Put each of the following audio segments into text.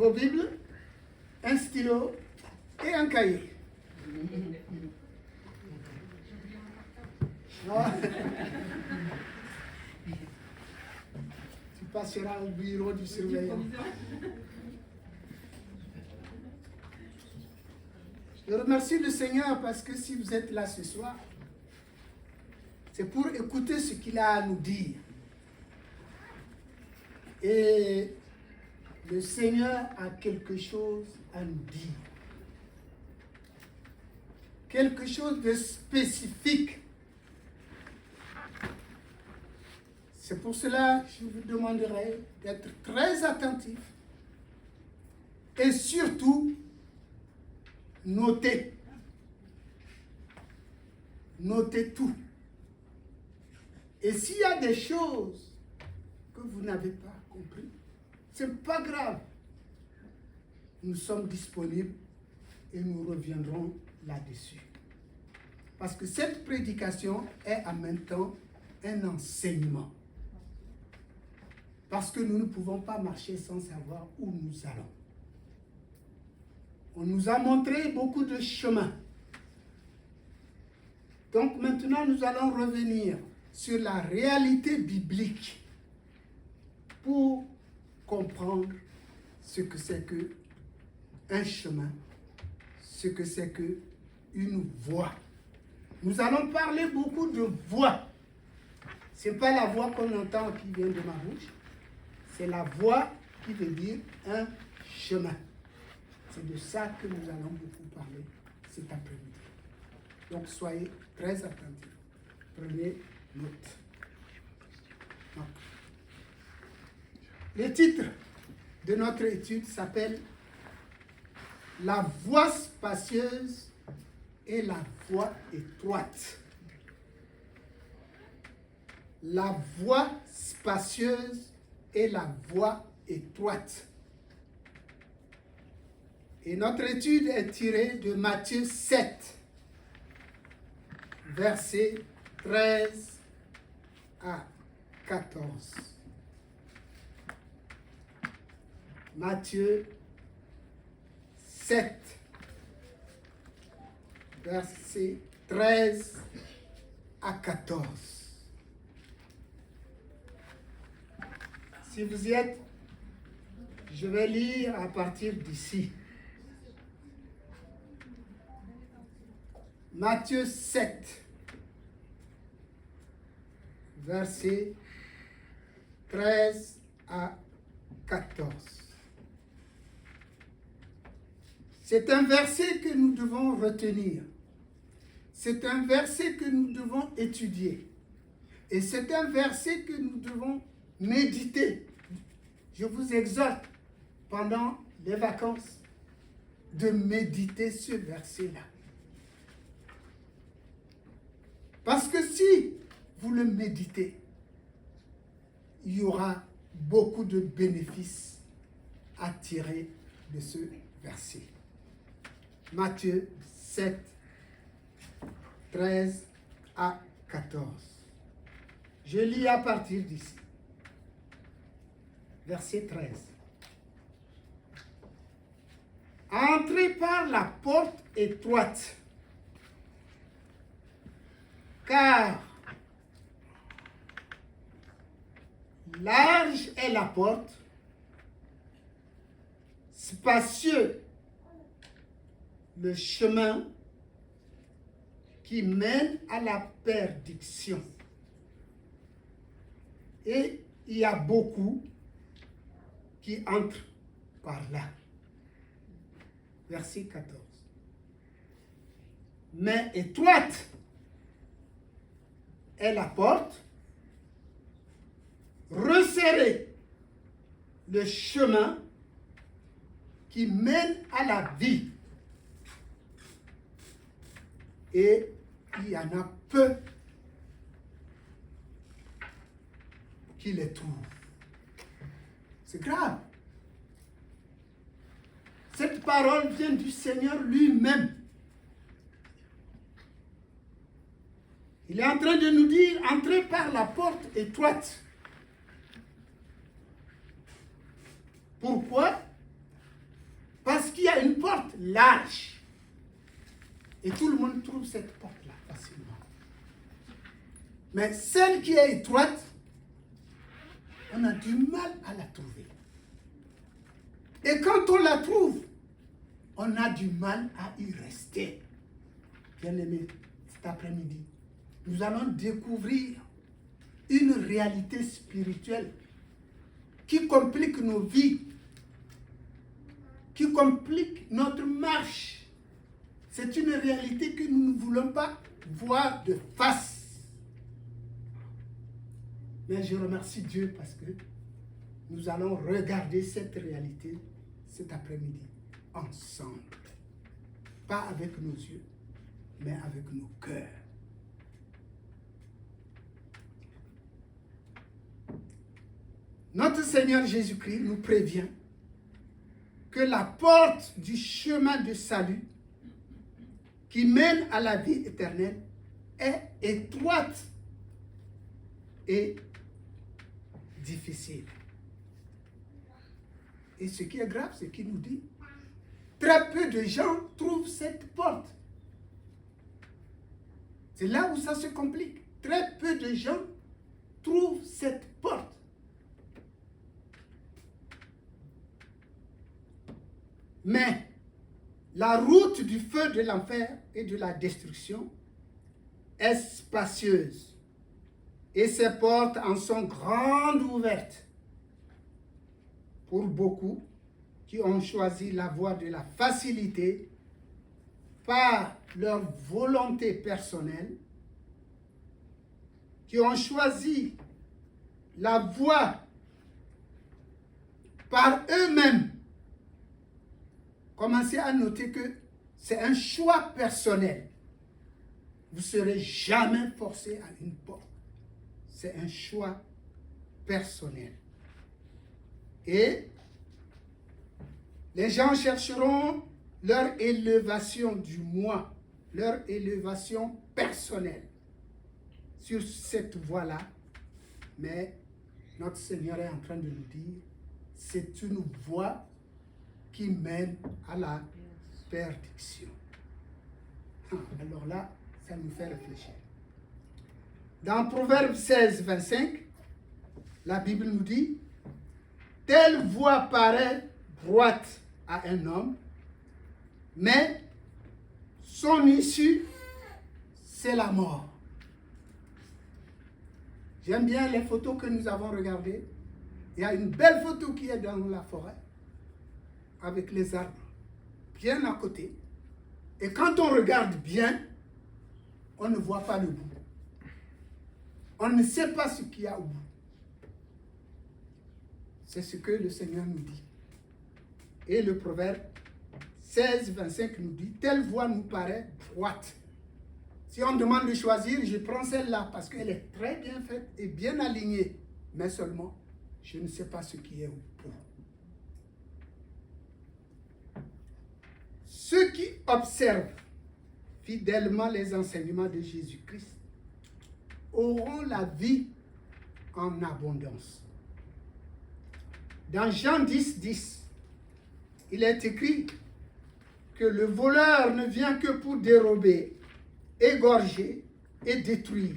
vos Bibles, un stylo et un cahier. Tu passeras au bureau du surveillant. Je remercie le Seigneur parce que si vous êtes là ce soir, c'est pour écouter ce qu'il a à nous dire. Et le Seigneur a quelque chose à nous dire. Quelque chose de spécifique. C'est pour cela que je vous demanderai d'être très attentif et surtout notez. Notez tout. Et s'il y a des choses que vous n'avez pas compris, ce n'est pas grave. Nous sommes disponibles et nous reviendrons là-dessus. Parce que cette prédication est en même temps un enseignement. Parce que nous ne pouvons pas marcher sans savoir où nous allons. On nous a montré beaucoup de chemins. Donc maintenant, nous allons revenir sur la réalité biblique pour comprendre ce que c'est qu'un chemin, ce que c'est qu'une voie. Nous allons parler beaucoup de voix. Ce n'est pas la voix qu'on entend qui vient de ma bouche, c'est la voix qui veut dire un chemin. C'est de ça que nous allons beaucoup parler cet après-midi. Donc soyez très attentifs. Prenez note. Donc, le titre de notre étude s'appelle « La voie spacieuse et la voie étroite ». La voie spacieuse et la voie étroite. Et notre étude est tirée de Matthieu 7, versets 13 à 14. Matthieu 7, versets 13 à 14. Si vous y êtes, je vais lire à partir d'ici. Matthieu 7, versets 13 à 14. C'est un verset que nous devons retenir. C'est un verset que nous devons étudier. Et c'est un verset que nous devons méditer. Je vous exhorte pendant les vacances de méditer ce verset-là. Parce que si vous le méditez, il y aura beaucoup de bénéfices à tirer de ce verset. Matthieu 7, 13 à 14. Je lis à partir d'ici. Verset 13. Entrez par la porte étroite, car large est la porte, spacieux le chemin qui mène à la perdition. Et il y a beaucoup qui entrent par là. Verset 14. Mais étroite est la porte, resserrez le chemin qui mène à la vie. Et il y en a peu qui les trouvent. C'est grave. Cette parole vient du Seigneur lui-même. Il est en train de nous dire, entrez par la porte étroite. Pourquoi? large. Et tout le monde trouve cette porte-là facilement. Mais celle qui est étroite, on a du mal à la trouver. Et quand on la trouve, on a du mal à y rester. Bien-aimés, cet après-midi, nous allons découvrir une réalité spirituelle qui complique nos vies, qui complique notre marche. C'est une réalité que nous ne voulons pas voir de face. Mais je remercie Dieu parce que nous allons regarder cette réalité cet après-midi ensemble. Pas avec nos yeux, mais avec nos cœurs. Notre Seigneur Jésus-Christ nous prévient que la porte du chemin de salut qui mène à la vie éternelle est étroite et difficile. Et ce qui est grave, c'est qu'il nous dit, très peu de gens trouvent cette porte. C'est là où ça se complique. Très peu de gens trouvent cette porte. Mais la route du feu de l'enfer et de la destruction est spacieuse et ses portes en sont grandes ouvertes pour beaucoup qui ont choisi la voie de la facilité par leur volonté personnelle, qui ont choisi la voie par eux-mêmes. Commencez à noter que c'est un choix personnel. Vous ne serez jamais forcé à une porte. C'est un choix personnel. Et les gens chercheront leur élévation du moi, leur élévation personnelle sur cette voie-là. Mais notre Seigneur est en train de nous dire, c'est une voie qui mène à la perdition. Alors là, ça nous fait réfléchir. Dans Proverbe 16, 25, la Bible nous dit, telle voie paraît droite à un homme, mais son issue, c'est la mort. J'aime bien les photos que nous avons regardées. Il y a une belle photo qui est dans la forêt, avec les arbres bien à côté. Et quand on regarde bien, on ne voit pas le bout. On ne sait pas ce qu'il y a au bout. C'est ce que le Seigneur nous dit. Et le proverbe 16, 25 nous dit, telle voie nous paraît droite. Si on demande de choisir, je prends celle-là parce qu'elle est très bien faite et bien alignée. Mais seulement, je ne sais pas ce qui est au bout. Ceux qui observent fidèlement les enseignements de Jésus-Christ auront la vie en abondance. Dans Jean 10, 10, il est écrit que le voleur ne vient que pour dérober, égorger et détruire.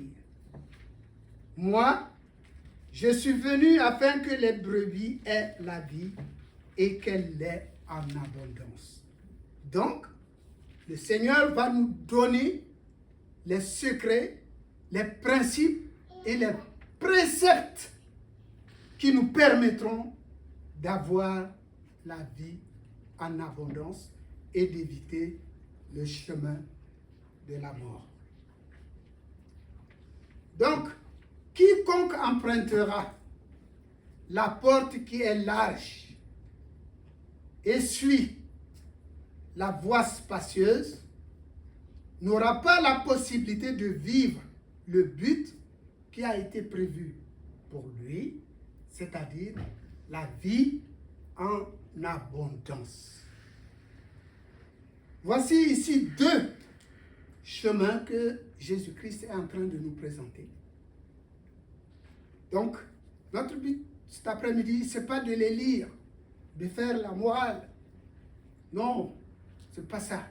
Moi, je suis venu afin que les brebis aient la vie et qu'elle l'ait en abondance. Donc, le Seigneur va nous donner les secrets, les principes et les préceptes qui nous permettront d'avoir la vie en abondance et d'éviter le chemin de la mort. Donc, quiconque empruntera la porte qui est large et suit la voie spacieuse n'aura pas la possibilité de vivre le but qui a été prévu pour lui, c'est-à-dire la vie en abondance. Voici ici deux chemins que Jésus-Christ est en train de nous présenter. Donc, notre but cet après-midi, ce n'est pas de les lire, de faire la morale. Non, C'est pas ça.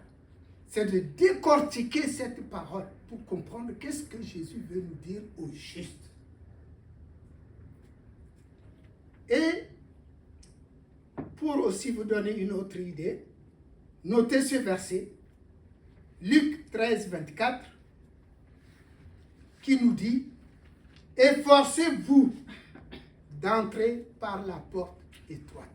C'est de décortiquer cette parole pour comprendre qu'est-ce que Jésus veut nous dire au juste. Et pour aussi vous donner une autre idée, notez ce verset, Luc 13, 24, qui nous dit « Efforcez-vous d'entrer par la porte étroite. »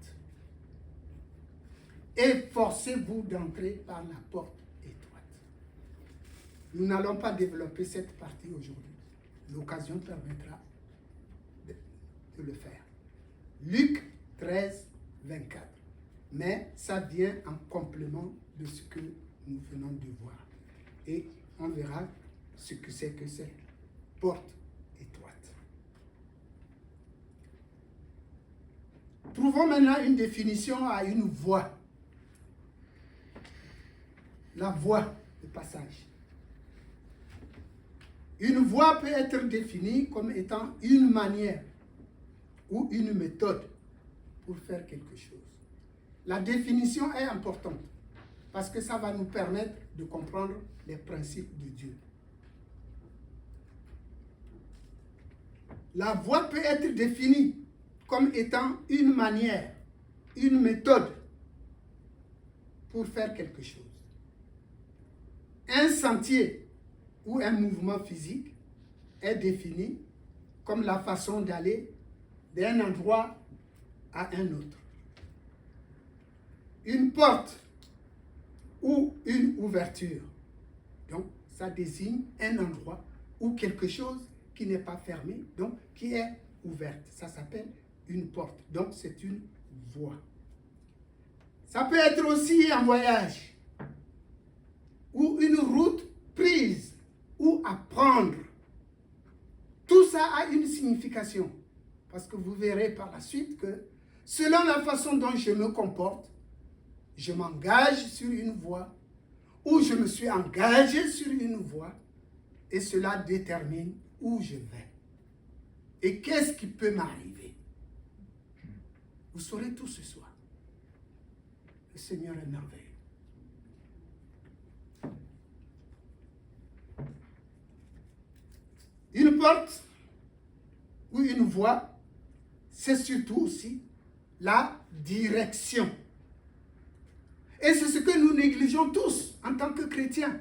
Efforcez-vous d'entrer par la porte étroite. Nous n'allons pas développer cette partie aujourd'hui. L'occasion permettra de le faire. Luc 13, 24. Mais ça vient en complément de ce que nous venons de voir. Et on verra ce que c'est que cette porte étroite. Trouvons maintenant une définition à une voie. La voie de passage. Une voie peut être définie comme étant une manière ou une méthode pour faire quelque chose. La définition est importante parce que ça va nous permettre de comprendre les principes de Dieu. La voie peut être définie comme étant une manière, une méthode pour faire quelque chose. Un sentier ou un mouvement physique est défini comme la façon d'aller d'un endroit à un autre. Une porte ou une ouverture, donc ça désigne un endroit ou quelque chose qui n'est pas fermé, donc qui est ouverte. Ça s'appelle une porte, donc c'est une voie. Ça peut être aussi un voyage ou une route prise ou à prendre. Tout ça a une signification. Parce que vous verrez par la suite que selon la façon dont je me comporte, je m'engage sur une voie ou je me suis engagé sur une voie et cela détermine où je vais. Et qu'est-ce qui peut m'arriver? Vous saurez tout ce soir. Le Seigneur est merveilleux. Une porte ou une voie, c'est surtout aussi la direction. Et c'est ce que nous négligeons tous en tant que chrétiens.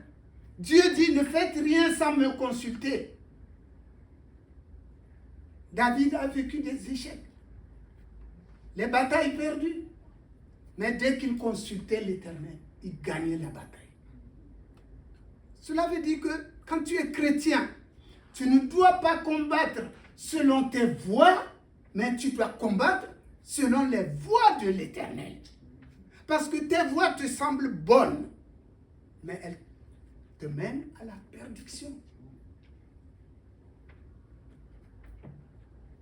Dieu dit, ne faites rien sans me consulter. David a vécu des échecs, les batailles perdues. Mais dès qu'il consultait l'Éternel, il gagnait la bataille. Cela veut dire que quand tu es chrétien, tu ne dois pas combattre selon tes voies, mais tu dois combattre selon les voies de l'Éternel. Parce que tes voies te semblent bonnes, mais elles te mènent à la perdition.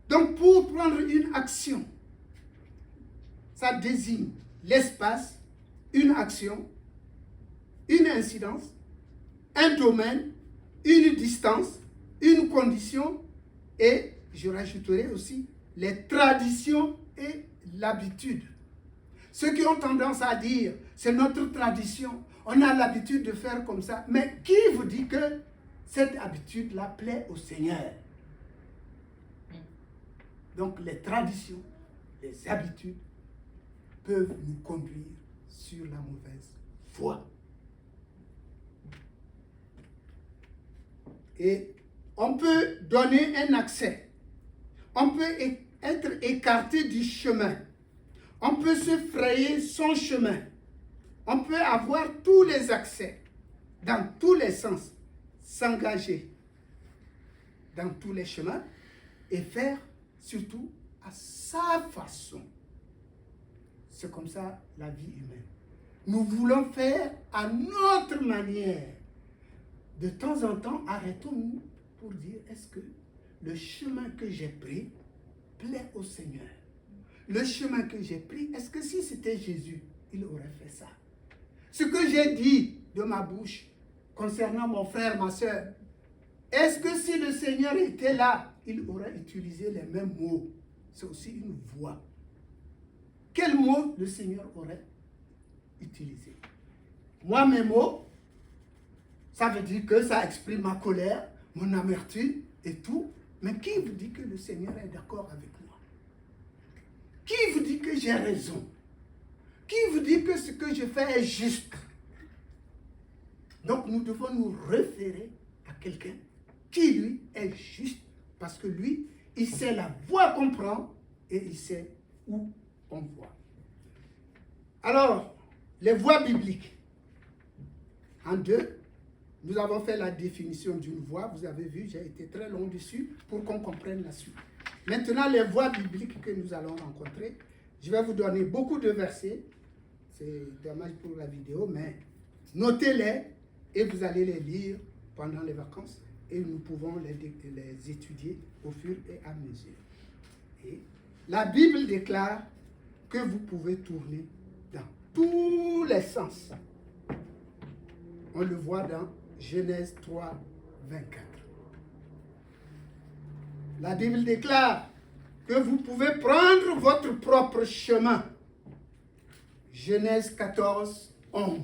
Donc pour prendre une action, ça désigne l'espace, une action, une incidence, un domaine, une distance, une condition et, je rajouterai aussi, les traditions et l'habitude. Ceux qui ont tendance à dire, c'est notre tradition, on a l'habitude de faire comme ça, mais qui vous dit que cette habitude-là plaît au Seigneur? Donc les traditions, les habitudes peuvent nous conduire sur la mauvaise voie. Et on peut donner un accès. On peut être écarté du chemin. On peut se frayer son chemin. On peut avoir tous les accès dans tous les sens, s'engager dans tous les chemins et faire surtout à sa façon. C'est comme ça la vie humaine. Nous voulons faire à notre manière. De temps en temps, arrêtons-nous pour dire, est-ce que le chemin que j'ai pris plaît au Seigneur? Le chemin que j'ai pris, est-ce que si c'était Jésus, il aurait fait ça? Ce que j'ai dit de ma bouche concernant mon frère, ma soeur, est-ce que si le Seigneur était là, il aurait utilisé les mêmes mots? C'est aussi une voix. Quel mot le Seigneur aurait utilisé? Moi, mes mots, ça veut dire que ça exprime ma colère, mon amertume et tout. Mais qui vous dit que le Seigneur est d'accord avec moi? Qui vous dit que j'ai raison? Qui vous dit que ce que je fais est juste? Donc nous devons nous référer à quelqu'un qui, lui, est juste. Parce que lui, il sait la voie qu'on prend et il sait où on voit. Alors, les voies bibliques. En 2, nous avons fait la définition d'une voie. Vous avez vu, j'ai été très long dessus pour qu'on comprenne la suite. Maintenant, les voies bibliques que nous allons rencontrer, je vais vous donner beaucoup de versets. C'est dommage pour la vidéo, mais notez-les et vous allez les lire pendant les vacances et nous pouvons les étudier au fur et à mesure. Et la Bible déclare que vous pouvez tourner dans tous les sens. On le voit dans Genèse 3, 24. La Bible déclare que vous pouvez prendre votre propre chemin. Genèse 14, 11.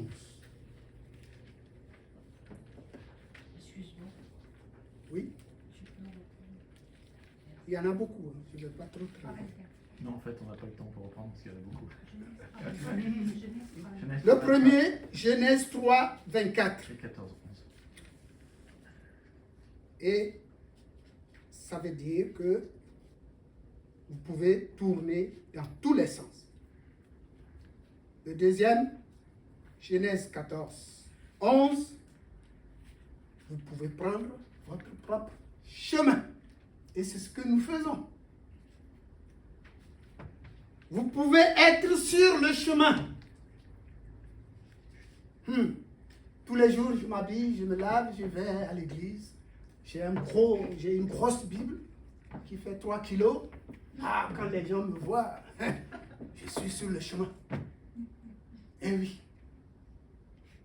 Excuse-moi. Oui, il y en a beaucoup, hein. Je ne vais pas trop traiter. Non, en fait, on n'a pas le temps pour reprendre parce qu'il y en a beaucoup. Le premier, Genèse 3, 24. Et 14, 11. Et ça veut dire que vous pouvez tourner dans tous les sens. Le deuxième, Genèse 14, 11. Vous pouvez prendre votre propre chemin. Et c'est ce que nous faisons. Vous pouvez être sur le chemin. Tous les jours, je m'habille, je me lave, je vais à l'église. J'ai une grosse Bible qui fait 3 kilos. Ah, quand les gens me voient, je suis sur le chemin. Eh oui.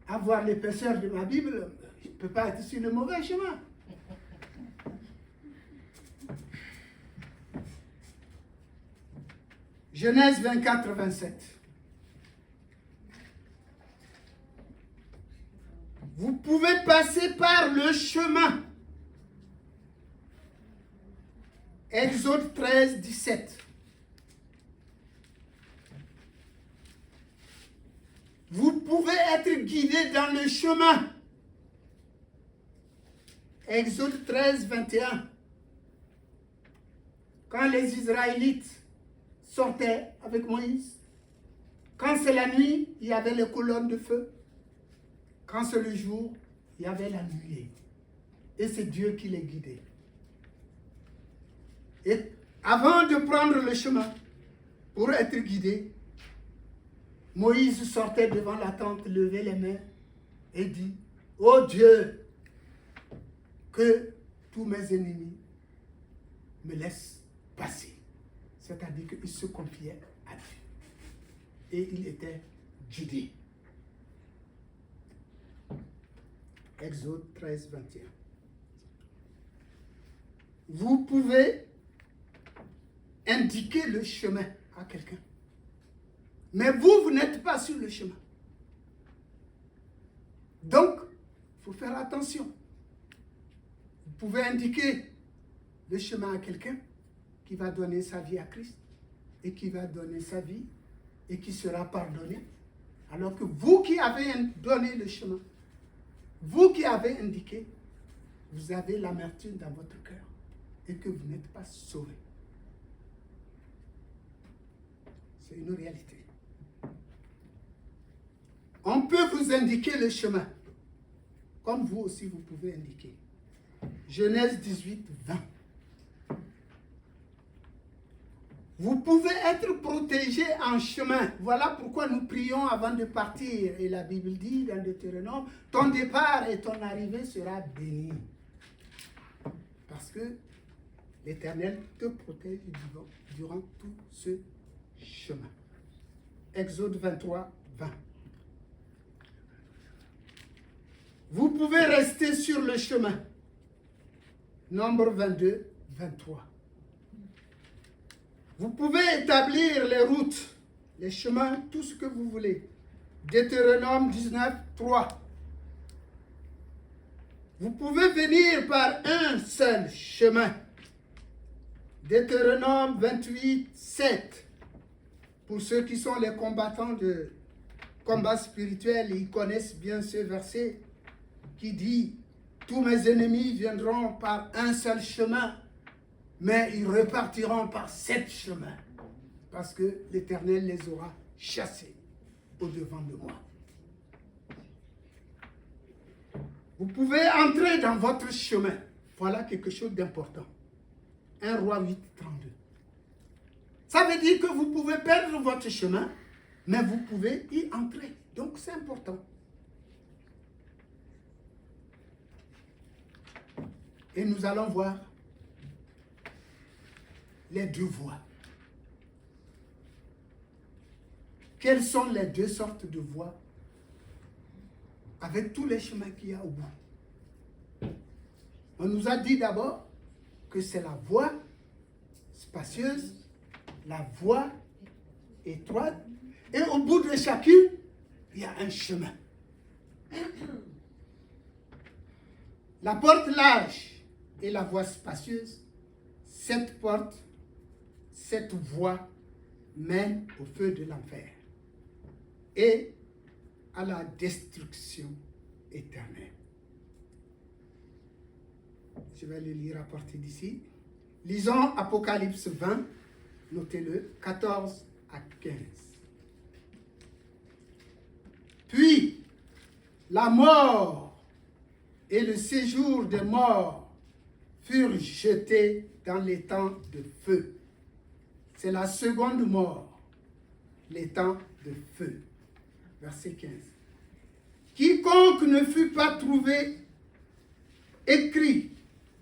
Avoir l'épaisseur de ma Bible, je ne peux pas être sur le mauvais chemin. Genèse 24, 27. Vous pouvez passer par le chemin. Exode 13, 17. Vous pouvez être guidé dans le chemin. Exode 13, 21. Quand les Israélites sortaient avec Moïse, quand c'est la nuit, il y avait les colonnes de feu. Quand c'est le jour, il y avait la nuée. Et c'est Dieu qui les guidait. Et avant de prendre le chemin, pour être guidé, Moïse sortait devant la tente, levait les mains et dit, « Oh Dieu, que tous mes ennemis me laissent passer. » C'est-à-dire qu'il se confiait à Dieu. Et il était guidé. Exode 13, 21. Vous pouvez indiquer le chemin à quelqu'un. Mais vous n'êtes pas sur le chemin. Donc, il faut faire attention. Vous pouvez indiquer le chemin à quelqu'un qui va donner sa vie à Christ et qui va donner sa vie et qui sera pardonné. Alors que vous qui avez donné le chemin, vous qui avez indiqué, vous avez l'amertume dans votre cœur et que vous n'êtes pas sauvé. C'est une réalité. On peut vous indiquer le chemin, comme vous aussi vous pouvez indiquer. Genèse 18, 20. Vous pouvez être protégé en chemin. Voilà pourquoi nous prions avant de partir. Et la Bible dit dans Deutéronome, ton départ et ton arrivée sera béni. Parce que l'Éternel te protège durant tout ce chemin. Exode 23, 20. Vous pouvez rester sur le chemin. Nombre 22, 23. Vous pouvez établir les routes, les chemins, tout ce que vous voulez. Deutéronome 19, 3. Vous pouvez venir par un seul chemin. Deutéronome 28, 7. Pour ceux qui sont les combattants de combat spirituel, ils connaissent bien ce verset qui dit « Tous mes ennemis viendront par un seul chemin, mais ils repartiront par 7 chemins, parce que l'Éternel les aura chassés au-devant de moi. » Vous pouvez entrer dans votre chemin. Voilà quelque chose d'important. 1 Roi 8, 32. Ça veut dire que vous pouvez perdre votre chemin, mais vous pouvez y entrer. Donc c'est important. Et nous allons voir les 2 voies. Quelles sont les 2 sortes de voies avec tous les chemins qu'il y a au bout? On nous a dit d'abord que c'est la voie spacieuse, la voie étroite, et au bout de chacune, il y a un chemin. La porte large et la voie spacieuse, cette porte, cette voie mène au feu de l'enfer et à la destruction éternelle. Je vais le lire à partir d'ici. Lisons Apocalypse 20, notez-le, 14 à 15. Puis, la mort et le séjour des morts furent jetés dans les temps de feu. C'est la seconde mort, les temps de feu. Verset 15. Quiconque ne fut pas trouvé écrit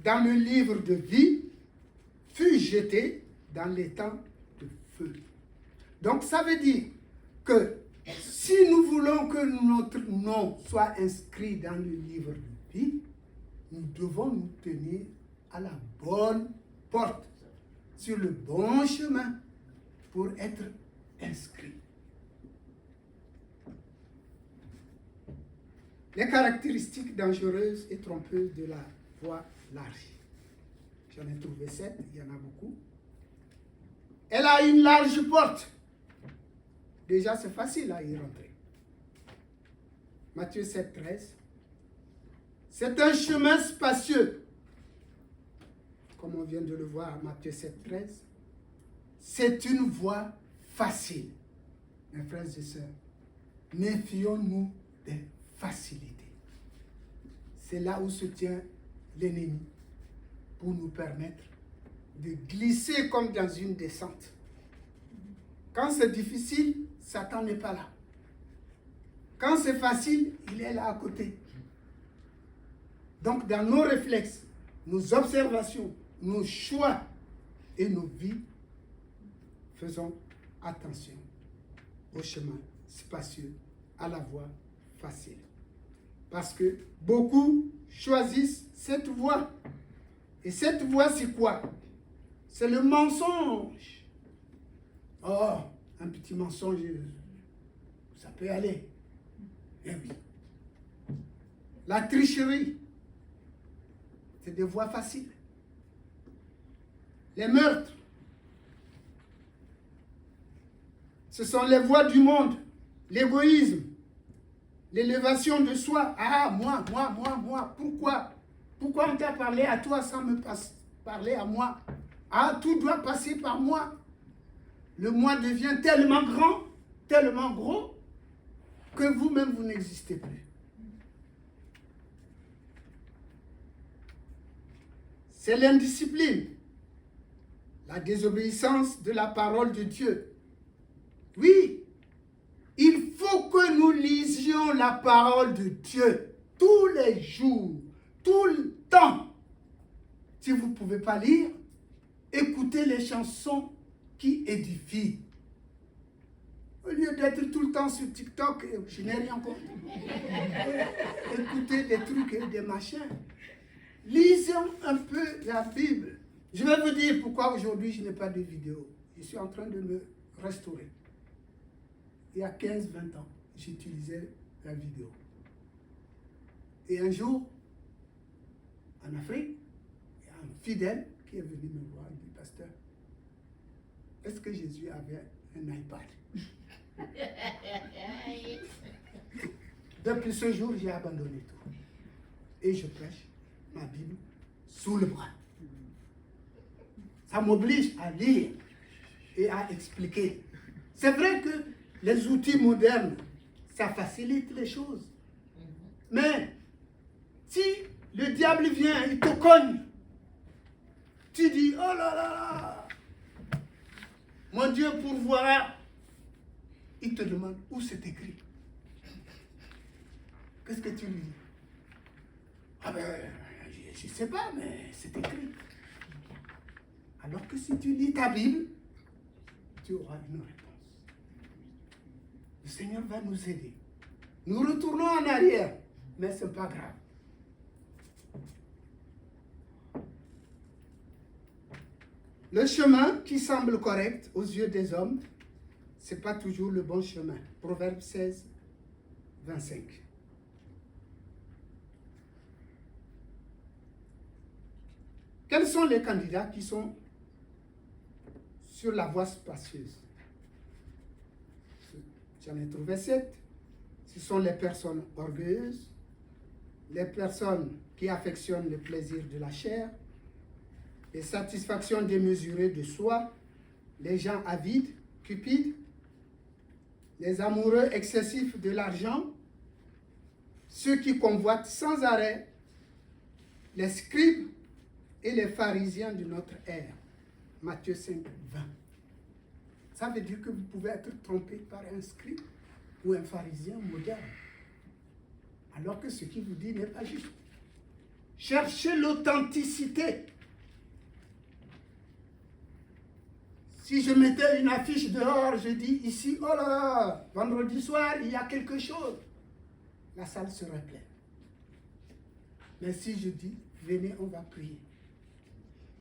dans le livre de vie fut jeté dans les temps de feu. Donc ça veut dire que si nous voulons que notre nom soit inscrit dans le livre de vie, nous devons nous tenir à la bonne porte, sur le bon chemin pour être inscrits. Les caractéristiques dangereuses et trompeuses de la voie large. J'en ai trouvé 7, il y en a beaucoup. Elle a une large porte. Déjà, c'est facile à y rentrer. Matthieu 7, 13. C'est un chemin spacieux. Comme on vient de le voir, Matthieu 7, 13. C'est une voie facile. Mes frères et sœurs, méfions-nous des facilités. C'est là où se tient l'ennemi pour nous permettre de glisser comme dans une descente. Quand c'est difficile, Satan n'est pas là. Quand c'est facile, il est là à côté. Donc dans nos réflexes, nos observations, nos choix et nos vies, faisons attention au chemin spacieux, à la voie facile. Parce que beaucoup choisissent cette voie. Et cette voie, c'est quoi? C'est le mensonge. Oh, un petit mensonge, ça peut aller. Eh oui. La tricherie, c'est des voies faciles. Les meurtres, ce sont les voies du monde. L'égoïsme, l'élévation de soi. Ah, moi. Pourquoi? Pourquoi on t'a parlé à toi sans me parler à moi? Ah, tout doit passer par moi. Le moi devient tellement grand, tellement gros, que vous-même, vous n'existez plus. C'est l'indiscipline, la désobéissance de la parole de Dieu. Oui, il faut que nous lisions la parole de Dieu tous les jours, tout le temps. Si vous ne pouvez pas lire, écoutez les chansons qui édifient. Au lieu d'être tout le temps sur TikTok, je n'ai rien contre. Écoutez des trucs et des machins. Lisons un peu la Bible. Je vais vous dire pourquoi aujourd'hui je n'ai pas de vidéo. Je suis en train de me restaurer. Il y a 15-20 ans, j'utilisais la vidéo. Et un jour, en Afrique, il y a un fidèle qui est venu me voir et dit, pasteur, est-ce que Jésus avait un iPad? Depuis ce jour, j'ai abandonné tout. Et je prêche ma Bible sous le bras. Ça m'oblige à lire et à expliquer. C'est vrai que les outils modernes, ça facilite les choses. Mais si le diable vient, il te cogne, tu dis, oh là là là, mon Dieu pourvoira. Il te demande où c'est écrit. Qu'est-ce que tu lui dis? Ah ben, je ne sais pas, mais c'est écrit. Alors que si tu lis ta Bible, tu auras une réponse. Le Seigneur va nous aider. Nous retournons en arrière, mais ce n'est pas grave. Le chemin qui semble correct aux yeux des hommes, ce n'est pas toujours le bon chemin. Proverbe 16, 25. Quels sont les candidats qui sont sur la voie spacieuse? J'en ai trouvé 7. Ce sont les personnes orgueilleuses, les personnes qui affectionnent le plaisir de la chair, les satisfactions démesurées de soi, les gens avides, cupides, les amoureux excessifs de l'argent, ceux qui convoitent sans arrêt, les scribes et les pharisiens de notre ère. Matthieu 5, 20. Ça veut dire que vous pouvez être trompé par un scribe ou un pharisien moderne, alors que ce qu'il vous dit n'est pas juste. Cherchez l'authenticité. Si je mettais une affiche dehors, je dis ici, oh là là, vendredi soir, il y a quelque chose, la salle serait pleine. Mais si je dis, venez, on va prier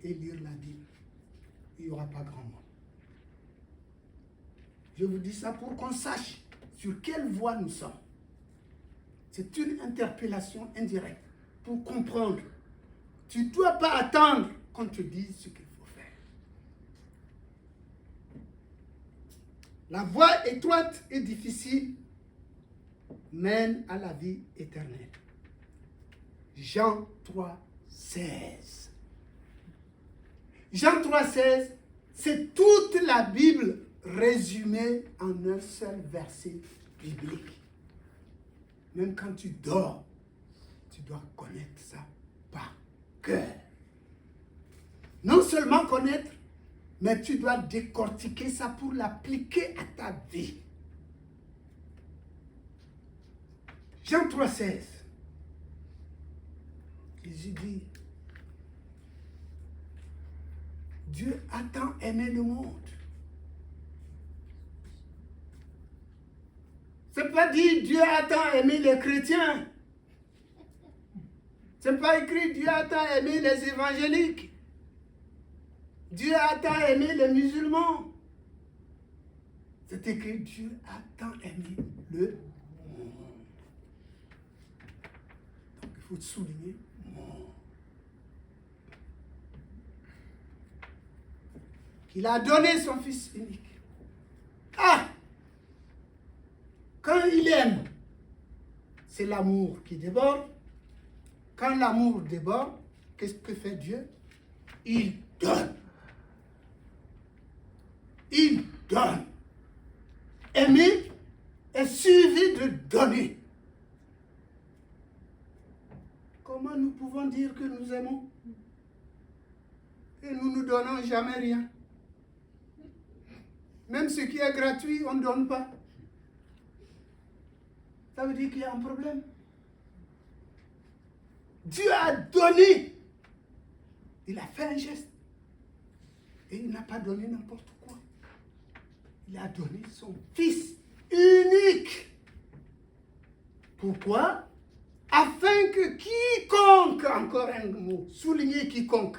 et lire la Bible, il n'y aura pas grand monde. Je vous dis ça pour qu'on sache sur quelle voie nous sommes. C'est une interpellation indirecte pour comprendre. Tu ne dois pas attendre qu'on te dise ce qu'il faut faire. La voie étroite et difficile mène à la vie éternelle. Jean 3, 16. Jean 3, 16, c'est toute la Bible résumée en un seul verset biblique. Même quand tu dors, tu dois connaître ça par cœur. Non seulement connaître, mais tu dois décortiquer ça pour l'appliquer à ta vie. Jean 3, 16. Jésus dit, Dieu a tant aimé le monde. C'est pas dit Dieu a tant aimé les chrétiens. C'est pas écrit Dieu a tant aimé les évangéliques. Dieu a tant aimé les musulmans. C'est écrit Dieu a tant aimé le monde. Donc il faut souligner monde. Qu'il a donné son Fils unique. Ah! Quand il aime, c'est l'amour qui déborde. Quand l'amour déborde, qu'est-ce que fait Dieu? Il donne. Il donne. Aimer est suivi de donner. Comment nous pouvons dire que nous aimons et nous ne donnons jamais rien? Même ce qui est gratuit, on ne donne pas. Ça veut dire qu'il y a un problème. Dieu a donné. Il a fait un geste. Et il n'a pas donné n'importe quoi. Il a donné son Fils unique. Pourquoi? Afin que quiconque, encore un mot, souligner quiconque.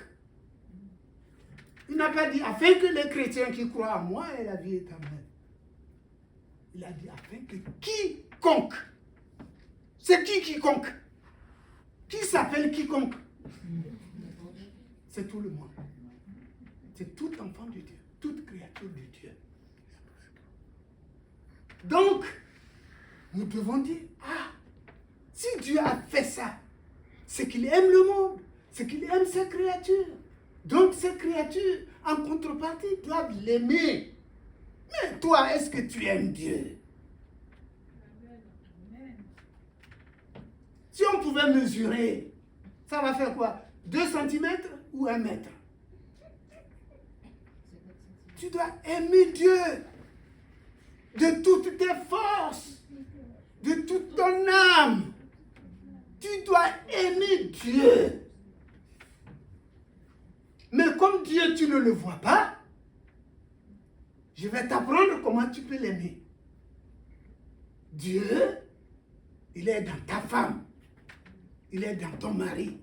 Il n'a pas dit afin que les chrétiens qui croient à moi aient la vie éternelle. Il a dit afin que quiconque quiconque. C'est qui quiconque? Qui s'appelle quiconque? C'est tout le monde. C'est tout enfant de Dieu, toute créature de Dieu. Donc, nous devons dire, ah, si Dieu a fait ça, c'est qu'il aime le monde, c'est qu'il aime ses créatures. Donc, ces créatures, en contrepartie, doivent l'aimer. Mais toi, est-ce que tu aimes Dieu? Si on pouvait mesurer, ça va faire quoi? 2 centimètres ou 1 mètre? Tu dois aimer Dieu de toutes tes forces, de toute ton âme. Tu dois aimer Dieu. Mais comme Dieu, tu ne le vois pas, je vais t'apprendre comment tu peux l'aimer. Dieu, il est dans ta femme, il est dans ton mari,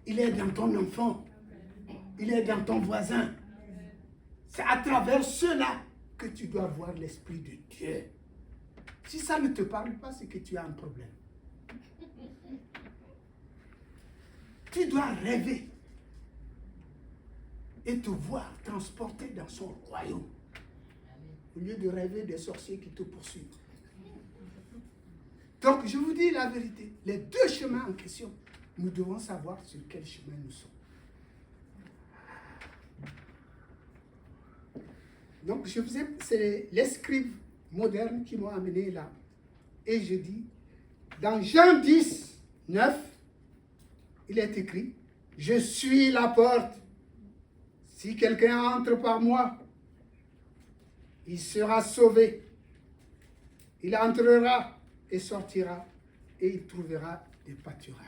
il est dans ton enfant, il est dans ton voisin. C'est à travers cela que tu dois voir l'Esprit de Dieu. Si ça ne te parle pas, c'est que tu as un problème. Tu dois rêver et te voir transporté dans son royaume. Au lieu de rêver des sorciers qui te poursuivent. Donc, je vous dis la vérité. Les 2 chemins en question, nous devons savoir sur quel chemin nous sommes. Donc, c'est les scribes modernes qui m'ont amené là. Et je dis, dans Jean 10, 9, il est écrit, « Je suis la porte. Si quelqu'un entre par moi, il sera sauvé. Il entrera et sortira et il trouvera des pâturages. »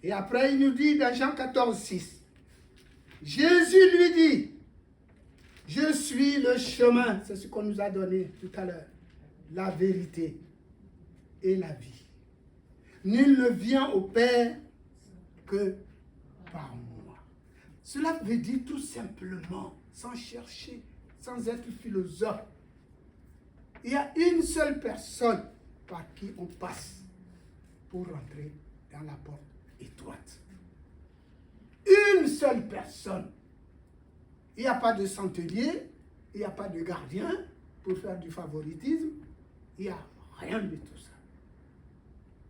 Et après, il nous dit dans Jean 14, 6, Jésus lui dit, « Je suis le chemin. » C'est ce qu'on nous a donné tout à l'heure. La vérité et la vie. Nul ne vient au Père que par moi. Cela veut dire tout simplement, sans chercher, sans être philosophe. Il y a une seule personne par qui on passe pour rentrer dans la porte étroite. Une seule personne. Il n'y a pas de centenier, il n'y a pas de gardien pour faire du favoritisme. Il n'y a rien de tout ça.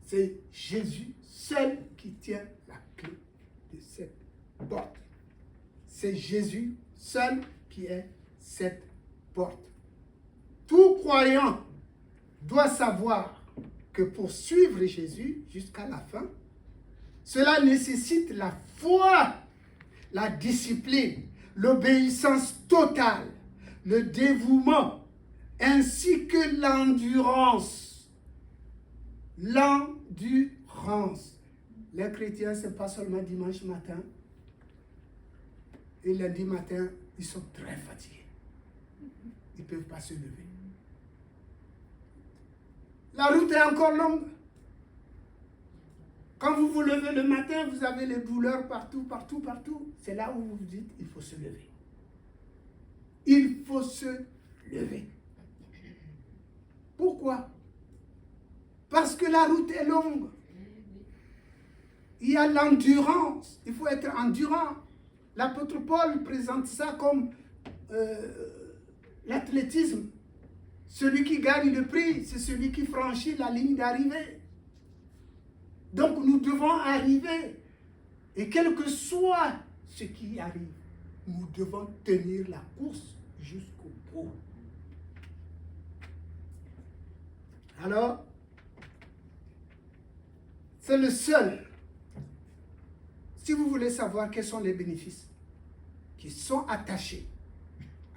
C'est Jésus seul qui tient la clé de cette porte. C'est Jésus seul qui est cette porte. Tout croyant doit savoir que pour suivre Jésus jusqu'à la fin, cela nécessite la foi, la discipline, l'obéissance totale, le dévouement, ainsi que l'endurance. L'endurance. Les chrétiens, ce n'est pas seulement dimanche matin. Et lundi matin, ils sont très fatigués. Ils ne peuvent pas se lever. La route est encore longue. Quand vous vous levez le matin, vous avez les douleurs partout, partout, partout. C'est là où vous vous dites, il faut se lever. Il faut se lever. Pourquoi? Parce que la route est longue. Il y a l'endurance. Il faut être endurant. L'apôtre Paul présente ça comme l'athlétisme. Celui qui gagne le prix, c'est celui qui franchit la ligne d'arrivée. Donc nous devons arriver. Et quel que soit ce qui arrive, nous devons tenir la course jusqu'au bout. Alors, c'est le seul. Si vous voulez savoir quels sont les bénéfices qui sont attachés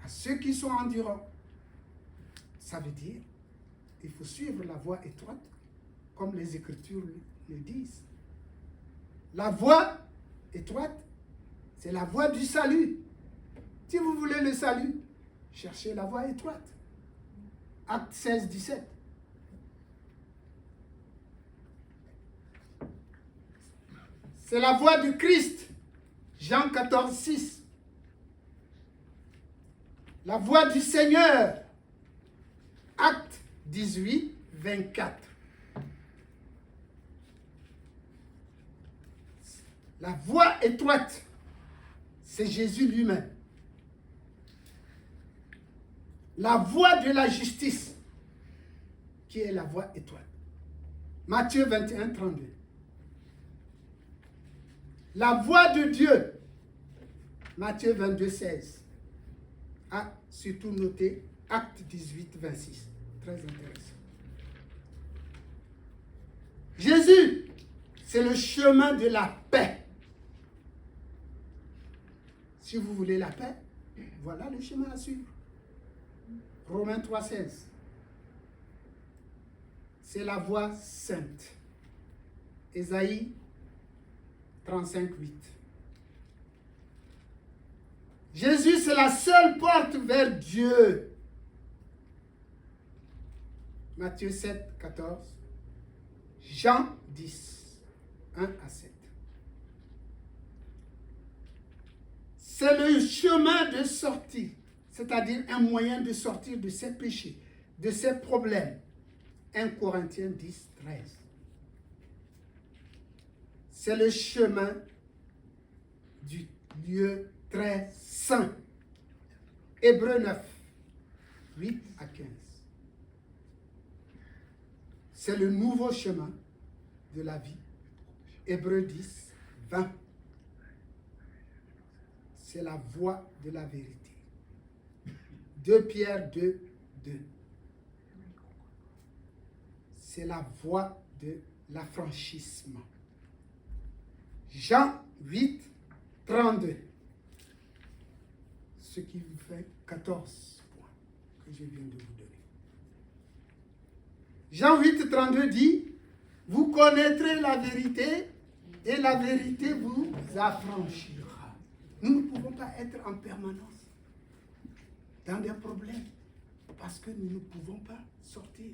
à ceux qui sont endurants, ça veut dire qu'il faut suivre la voie étroite, comme les Écritures le disent. La voie étroite, c'est la voie du salut. Si vous voulez le salut, cherchez la voie étroite. Acte 16, 17. C'est la voie du Christ. Jean 14, 6. La voie du Seigneur. Acte 18, 24. La voie étroite, c'est Jésus lui-même. La voie de la justice, qui est la voie étroite. Matthieu 21, 32. La voie de Dieu, Matthieu 22, 16. Ah, surtout noté, Acte 18, 26. Très intéressant. Jésus, c'est le chemin de la paix. Si vous voulez la paix, voilà le chemin à suivre. Romains 3, 16. C'est la voie sainte. Ésaïe 35, 8. Jésus, c'est la seule porte vers Dieu. Matthieu 7, 14. Jean 10, 1 à 7. C'est le chemin de sortie, c'est-à-dire un moyen de sortir de ses péchés, de ses problèmes. 1 Corinthiens 10, 13. C'est le chemin du lieu très saint. Hébreux 9, 8 à 15. C'est le nouveau chemin de la vie. Hébreux 10, 20. C'est la voie de la vérité. 2 Pierre 2, 2. C'est la voie de l'affranchissement. Jean 8, 32. Ce qui vous fait 14 points que je viens de vous donner. Jean 8, 32 dit, vous connaîtrez la vérité et la vérité vous affranchira. Nous ne pouvons pas être en permanence dans des problèmes parce que nous ne pouvons pas sortir.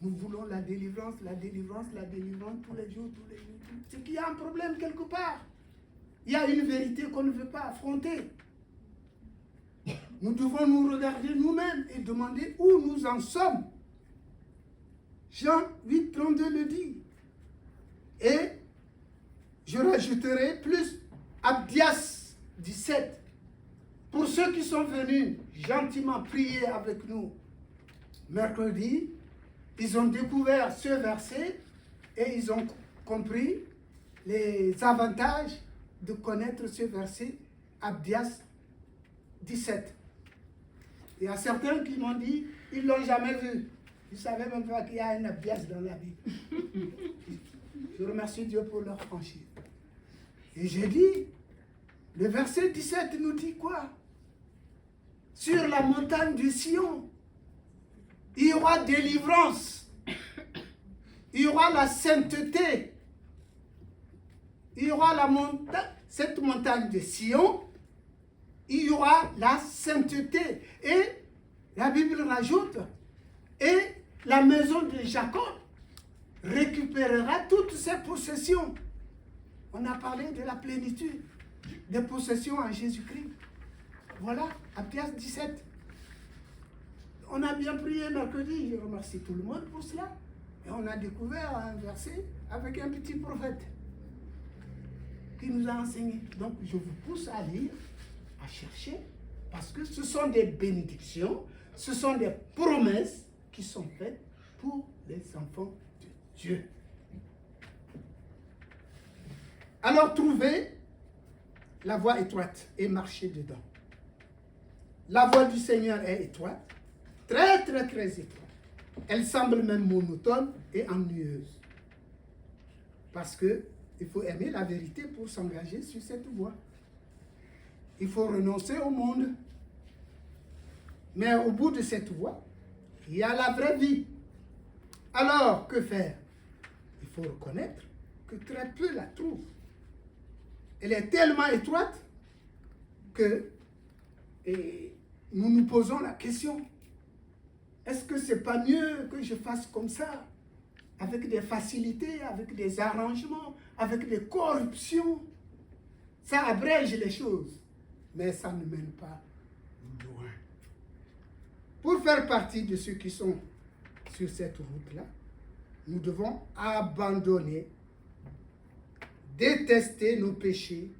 Nous voulons la délivrance, la délivrance, la délivrance tous les jours, tous les jours. C'est qu'il y a un problème quelque part. Il y a une vérité qu'on ne veut pas affronter. Nous devons nous regarder nous-mêmes et demander où nous en sommes. Jean 8, 32 le dit. Et je rajouterai plus Abdias 17. Pour ceux qui sont venus gentiment prier avec nous mercredi, ils ont découvert ce verset et ils ont compris les avantages de connaître ce verset, Abdias 17. Il y a certains qui m'ont dit, ils ne l'ont jamais vu. Ils ne savaient même pas qu'il y a un Abdias dans la Bible. Je remercie Dieu pour leur franchise. Et j'ai dit, le verset 17 nous dit quoi? Sur la montagne de Sion, il y aura délivrance. Il y aura la sainteté. Il y aura cette montagne de Sion. Il y aura la sainteté. Et la Bible rajoute, et la maison de Jacob récupérera toutes ses possessions. On a parlé de la plénitude des possessions en Jésus-Christ. Voilà, Abdias 17. On a bien prié mercredi, je remercie tout le monde pour cela. Et on a découvert un verset avec un petit prophète qui nous a enseigné. Donc je vous pousse à lire, à chercher, parce que ce sont des bénédictions, ce sont des promesses qui sont faites pour les enfants de Dieu. Alors trouvez la voie étroite et marchez dedans. La voie du Seigneur est étroite, très très très étroite. Elle semble même monotone et ennuyeuse. Parce que il faut aimer la vérité pour s'engager sur cette voie. Il faut renoncer au monde. Mais au bout de cette voie, il y a la vraie vie. Alors, que faire? Il faut reconnaître que très peu la trouvent. Elle est tellement étroite que nous nous posons la question, est-ce que ce n'est pas mieux que je fasse comme ça, avec des facilités, avec des arrangements, avec des corruptions? Ça abrège les choses, mais ça ne mène pas loin. Pour faire partie de ceux qui sont sur cette route-là, nous devons abandonner, détester nos péchés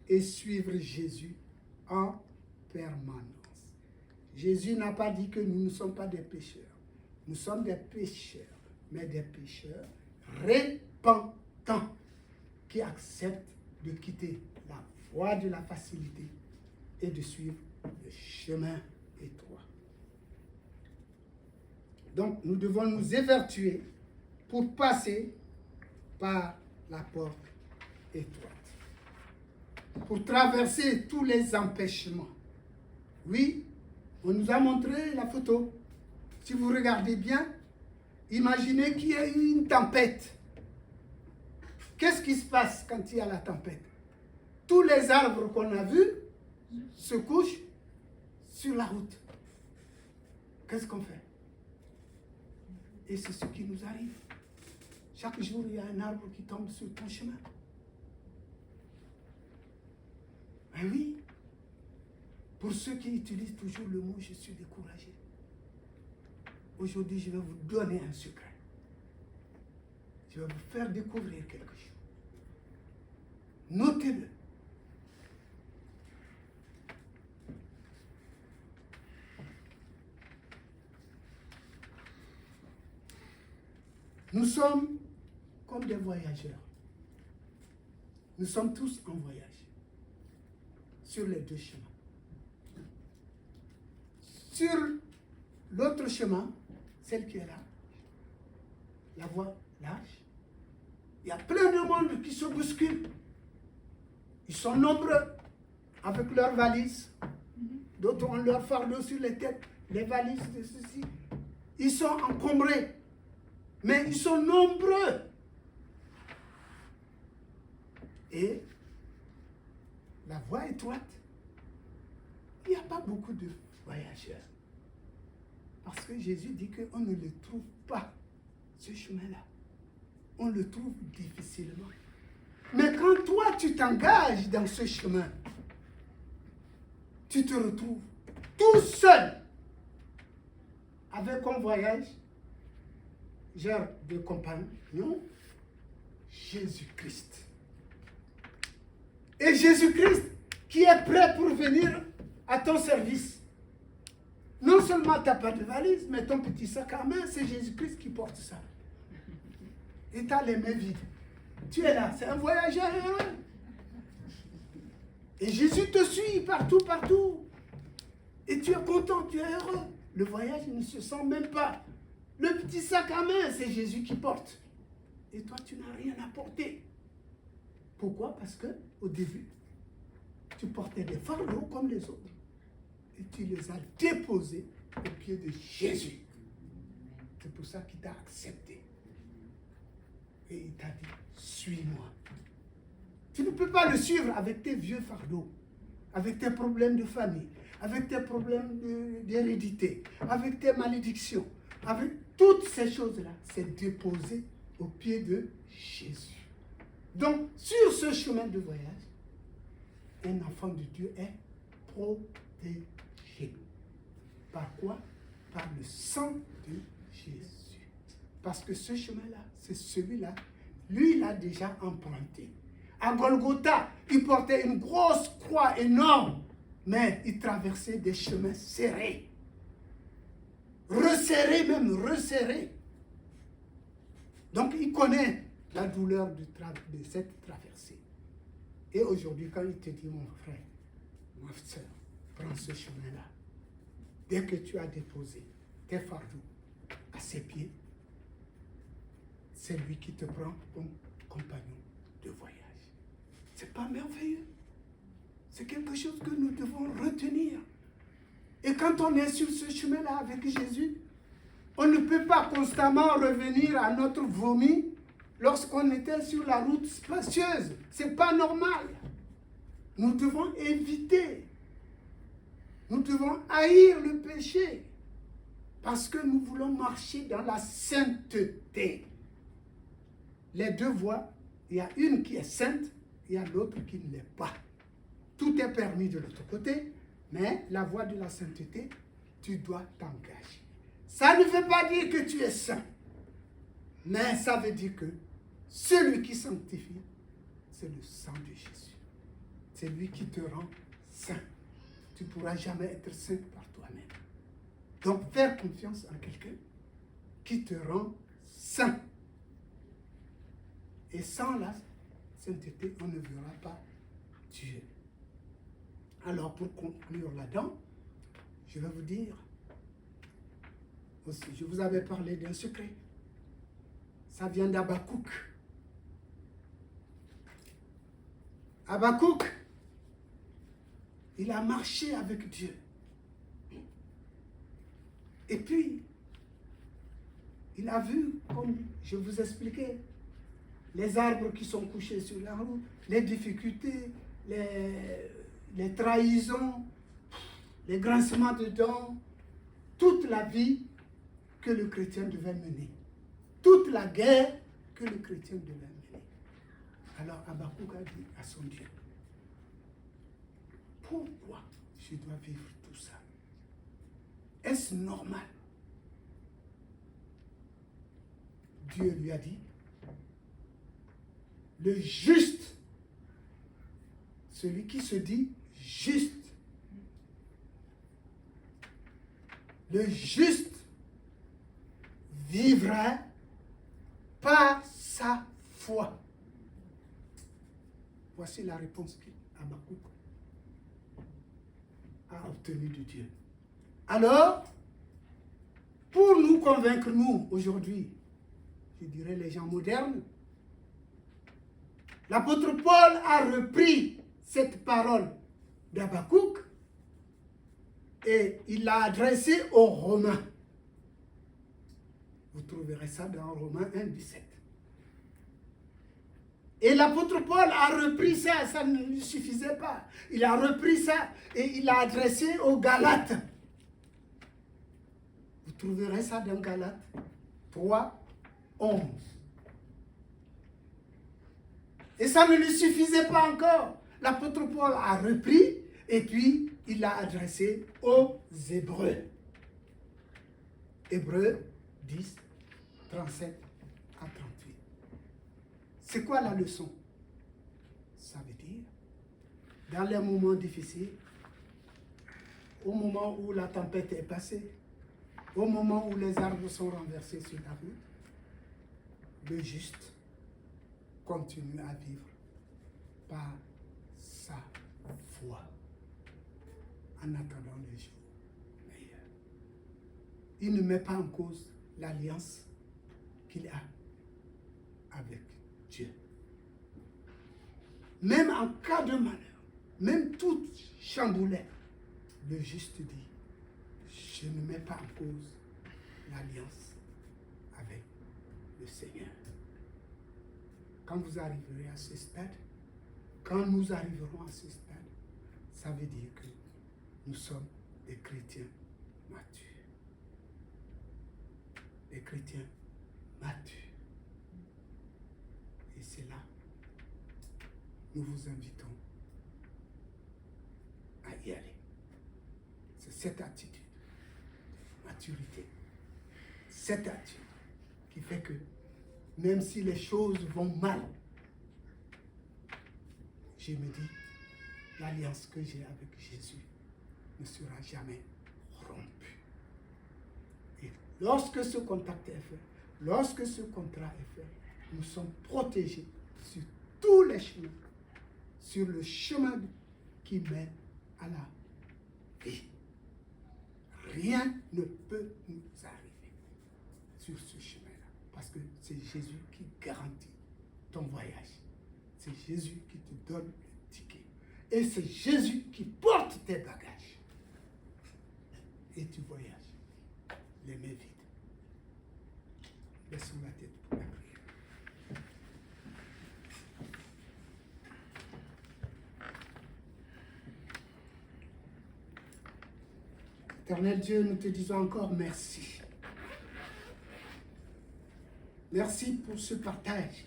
et suivre Jésus en permanence. Jésus n'a pas dit que nous ne sommes pas des pécheurs. Nous sommes des pécheurs, mais des pécheurs repentants qui acceptent de quitter la voie de la facilité et de suivre le chemin étroit. Donc, nous devons nous évertuer pour passer par la porte étroite, pour traverser tous les empêchements. Oui, on nous a montré la photo. Si vous regardez bien, imaginez qu'il y a eu une tempête. Qu'est-ce qui se passe quand il y a la tempête? Tous les arbres qu'on a vus se couchent sur la route. Qu'est-ce qu'on fait? Et c'est ce qui nous arrive. Chaque jour, il y a un arbre qui tombe sur ton chemin. Ben oui, pour ceux qui utilisent toujours le mot « je suis découragé », aujourd'hui, je vais vous donner un secret. Je vais vous faire découvrir quelque chose. Notez-le. Nous sommes comme des voyageurs. Nous sommes tous en voyage sur les deux chemins. Sur l'autre chemin, celle qui est là, la voie large, il y a plein de monde qui se bousculent. Ils sont nombreux avec leurs valises. D'autres ont leur fardeau sur les têtes, les valises de ceci. Ils sont encombrés. Mais ils sont nombreux. Et la voie étroite, il n'y a pas beaucoup de voyageurs. Parce que Jésus dit qu'on ne le trouve pas, ce chemin-là. On le trouve difficilement. Mais quand toi, tu t'engages dans ce chemin, tu te retrouves tout seul avec un voyage, genre de compagnon, Jésus-Christ. Et Jésus-Christ qui est prêt pour venir à ton service. Non seulement tu n'as pas de valise, mais ton petit sac à main, c'est Jésus-Christ qui porte ça. Et tu as les mains vides. Tu es là, c'est un voyageur heureux. Et Jésus te suit partout, partout. Et tu es content, tu es heureux. Le voyage ne se sent même pas. Le petit sac à main, c'est Jésus qui porte. Et toi, tu n'as rien à porter. Pourquoi? Parce que au début, tu portais des fardeaux comme les autres. Et tu les as déposés au pied de Jésus. C'est pour ça qu'il t'a accepté. Et il t'a dit, suis-moi. Tu ne peux pas le suivre avec tes vieux fardeaux, avec tes problèmes de famille, avec tes problèmes d'hérédité, avec tes malédictions, avec toutes ces choses-là. C'est déposé au pied de Jésus. Donc, sur ce chemin de voyage, un enfant de Dieu est protégé. Par quoi? Par le sang de Jésus. Parce que ce chemin-là, c'est celui-là, lui, il a déjà emprunté. À Golgotha, il portait une grosse croix énorme, mais il traversait des chemins serrés. Resserrés même, resserrés. Donc, il connaît la douleur de cette traversée. Et aujourd'hui, quand il te dit, mon frère, ma soeur, prends ce chemin-là. Dès que tu as déposé tes fardeaux à ses pieds, c'est lui qui te prend comme compagnon de voyage. C'est pas merveilleux? C'est quelque chose que nous devons retenir. Et quand on est sur ce chemin-là avec Jésus, on ne peut pas constamment revenir à notre vomi lorsqu'on était sur la route spacieuse. Ce n'est pas normal. Nous devons éviter. Nous devons haïr le péché. Parce que nous voulons marcher dans la sainteté. Les deux voies, il y a une qui est sainte, il y a l'autre qui ne l'est pas. Tout est permis de l'autre côté, mais la voie de la sainteté, tu dois t'engager. Ça ne veut pas dire que tu es saint. Mais ça veut dire que celui qui sanctifie, c'est le sang de Jésus. C'est lui qui te rend saint. Tu ne pourras jamais être saint par toi-même. Donc, faire confiance en quelqu'un qui te rend saint. Et sans la sainteté, on ne verra pas Dieu. Alors, pour conclure là-dedans, je vais vous dire, aussi, je vous avais parlé d'un secret. Ça vient d'Habakkuk. Habakkuk, il a marché avec Dieu. Et puis, il a vu, comme je vous expliquais, les arbres qui sont couchés sur la route, les difficultés, les trahisons, les grincements de dents, toute la vie que le chrétien devait mener, toute la guerre que le chrétien devait mener. Alors Habakkuk a dit à son Dieu, pourquoi je dois vivre tout ça? Est-ce normal? Dieu lui a dit, le juste, celui qui se dit juste, le juste vivra par sa foi. Voici la réponse qu'Habakkuk a obtenue de Dieu. Alors, pour nous convaincre, nous, aujourd'hui, je dirais les gens modernes, l'apôtre Paul a repris cette parole d'Habakkuk et il l'a adressée aux Romains. Vous trouverez ça dans Romains 1, 17. Et l'apôtre Paul a repris ça, ça ne lui suffisait pas. Il a repris ça et il l'a adressé aux Galates. Vous trouverez ça dans Galates 3, 11. Et ça ne lui suffisait pas encore. L'apôtre Paul a repris et puis il l'a adressé aux Hébreux. Hébreux 10, 37 à 38. C'est quoi la leçon? Ça veut dire, dans les moments difficiles, au moment où la tempête est passée, au moment où les arbres sont renversés sur la route, le juste continue à vivre par sa foi en attendant les jours meilleurs. Il ne met pas en cause l'alliance qu'il a avec Dieu. Même en cas de malheur, même tout chamboulé, le juste dit, je ne mets pas en cause l'alliance avec le Seigneur. Quand vous arriverez à ce stade, quand nous arriverons à ce stade, ça veut dire que nous sommes des chrétiens matures. Des chrétiens matures. Et c'est là, nous vous invitons à y aller. C'est cette attitude de maturité, cette attitude qui fait que même si les choses vont mal, je me dis, l'alliance que j'ai avec Jésus ne sera jamais rompue. Et lorsque ce contact est fait, lorsque ce contrat est fait, nous sommes protégés sur tous les chemins, sur le chemin qui mène à la vie. Rien ne peut nous arriver sur ce chemin-là, parce que c'est Jésus qui garantit ton voyage. C'est Jésus qui te donne le ticket. Et c'est Jésus qui porte tes bagages. Et tu voyages, les mains vides. Laissons la tête pour la prière. Éternel Dieu, nous te disons encore merci. Merci pour ce partage.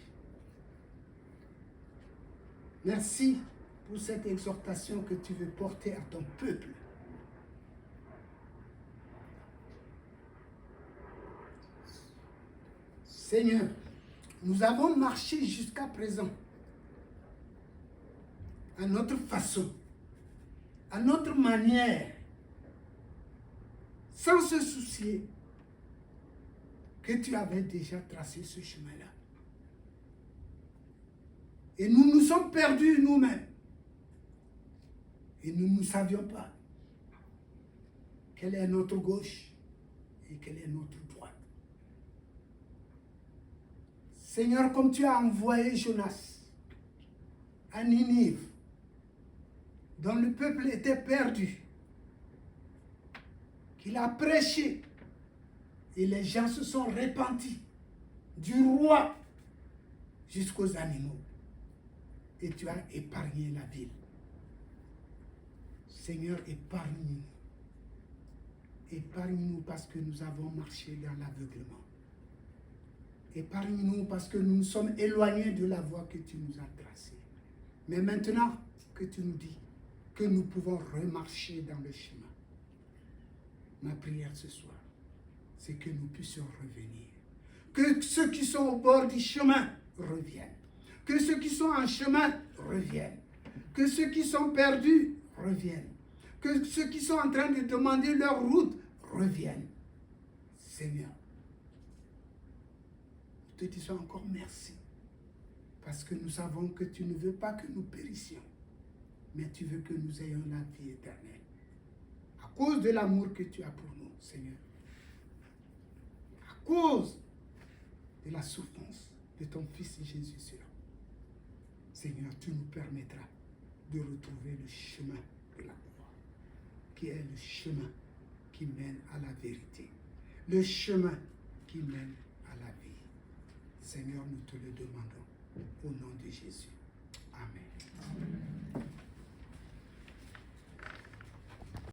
Merci pour cette exhortation que tu veux porter à ton peuple. Seigneur, nous avons marché jusqu'à présent à notre façon, à notre manière, sans se soucier que tu avais déjà tracé ce chemin-là. Et nous nous sommes perdus nous-mêmes. Et nous ne savions pas quelle est notre gauche et quelle est notre droite. Seigneur, comme tu as envoyé Jonas à Ninive, dont le peuple était perdu, qu'il a prêché, et les gens se sont repentis, du roi jusqu'aux animaux, et tu as épargné la ville. Seigneur, épargne-nous. Épargne-nous parce que nous avons marché dans l'aveuglement. Épargne-nous parce que nous nous sommes éloignés de la voie que tu nous as tracée. Mais maintenant que tu nous dis que nous pouvons remarcher dans le chemin, ma prière ce soir, c'est que nous puissions revenir. Que ceux qui sont au bord du chemin reviennent. Que ceux qui sont en chemin reviennent. Que ceux qui sont perdus reviennent. Que ceux qui sont en train de demander leur route reviennent. Seigneur, nous te disons encore merci. Parce que nous savons que tu ne veux pas que nous périssions, mais tu veux que nous ayons la vie éternelle. À cause de l'amour que tu as pour nous, Seigneur. À cause de la souffrance de ton Fils Jésus sur nous. Seigneur, tu nous permettras de retrouver le chemin de la croix, qui est le chemin qui mène à la vérité, le chemin qui mène à la vie. Seigneur, nous te le demandons au nom de Jésus.